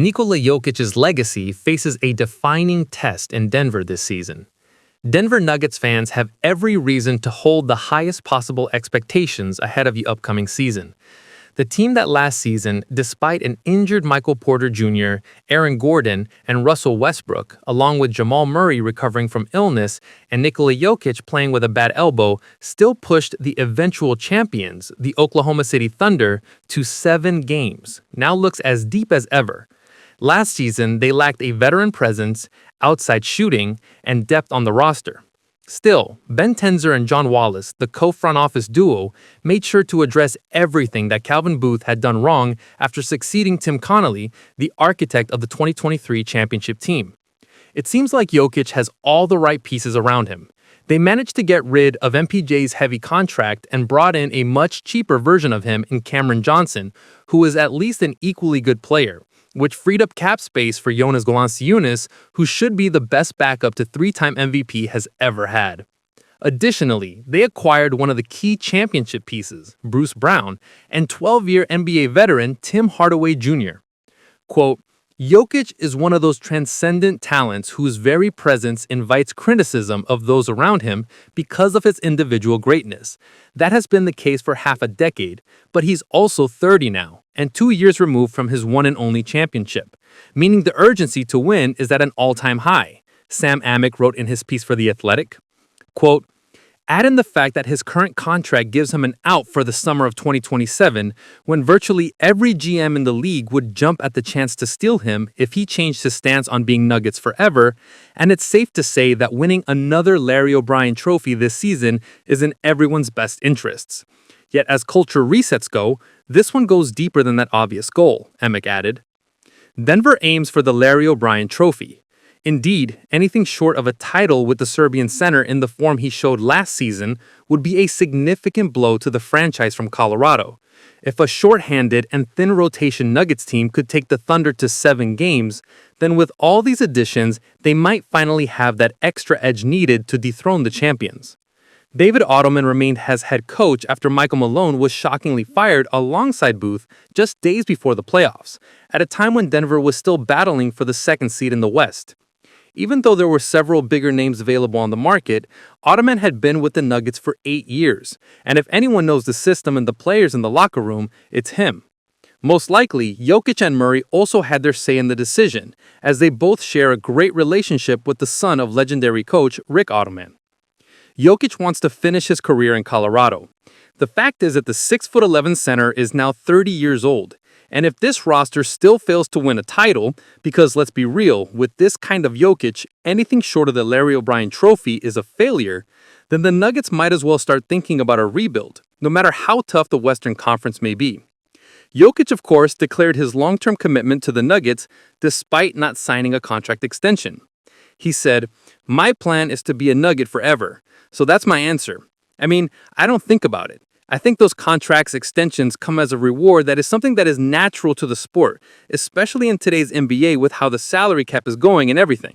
Nikola Jokic's legacy faces a defining test in Denver this season. Denver Nuggets fans have every reason to hold the highest possible expectations ahead of the upcoming season. The team that last season, despite an injured Michael Porter Jr., Aaron Gordon, and Russell Westbrook, along with Jamal Murray recovering from illness and Nikola Jokić playing with a bad elbow, still pushed the eventual champions, the Oklahoma City Thunder, to 7 games, now looks as deep as ever. Last season, they lacked a veteran presence, outside shooting, and depth on the roster. Still, Ben Tenzer and John Wallace, the co-front office duo, made sure to address everything that Calvin Booth had done wrong after succeeding Tim Connolly, the architect of the 2023 championship team. It seems like Jokić has all the right pieces around him. They managed to get rid of MPJ's heavy contract and brought in a much cheaper version of him in Cameron Johnson, who is at least an equally good player, which freed up cap space for Jonas Valančiūnas, who should be the best backup to 3-time MVP has ever had. Additionally, they acquired one of the key championship pieces, Bruce Brown, and 12-year NBA veteran Tim Hardaway Jr. Quote, Jokić is one of those transcendent talents whose very presence invites criticism of those around him because of his individual greatness. That has been the case for half a decade, but he's also 30 now, and 2 years removed from his one and only championship, meaning the urgency to win is at an all-time high, Sam Amick wrote in his piece for The Athletic. Quote, add in the fact that his current contract gives him an out for the summer of 2027, when virtually every GM in the league would jump at the chance to steal him if he changed his stance on being Nuggets forever, and it's safe to say that winning another Larry O'Brien trophy this season is in everyone's best interests. Yet as culture resets go, this one goes deeper than that obvious goal, Emick added. Denver aims for the Larry O'Brien trophy. Indeed, anything short of a title with the Serbian center in the form he showed last season would be a significant blow to the franchise from Colorado. If a short-handed and thin rotation Nuggets team could take the Thunder to 7 games, then with all these additions, they might finally have that extra edge needed to dethrone the champions. David Ottoman remained as head coach after Michael Malone was shockingly fired alongside Booth just days before the playoffs, at a time when Denver was still battling for the 2nd seed in the West. Even though there were several bigger names available on the market, Ottoman had been with the Nuggets for 8 years, and if anyone knows the system and the players in the locker room, it's him. Most likely, Jokić and Murray also had their say in the decision, as they both share a great relationship with the son of legendary coach Rick Ottoman. Jokić wants to finish his career in Colorado. The fact is that the 6'11" center is now 30 years old, and if this roster still fails to win a title, because let's be real, with this kind of Jokić, anything short of the Larry O'Brien trophy is a failure, then the Nuggets might as well start thinking about a rebuild, no matter how tough the Western Conference may be. Jokić, of course, declared his long-term commitment to the Nuggets despite not signing a contract extension. He said, "My plan is to be a Nugget forever, so that's my answer. I mean, I don't think about it. I think those contracts extensions come as a reward that is something that is natural to the sport, especially in today's NBA with how the salary cap is going and everything.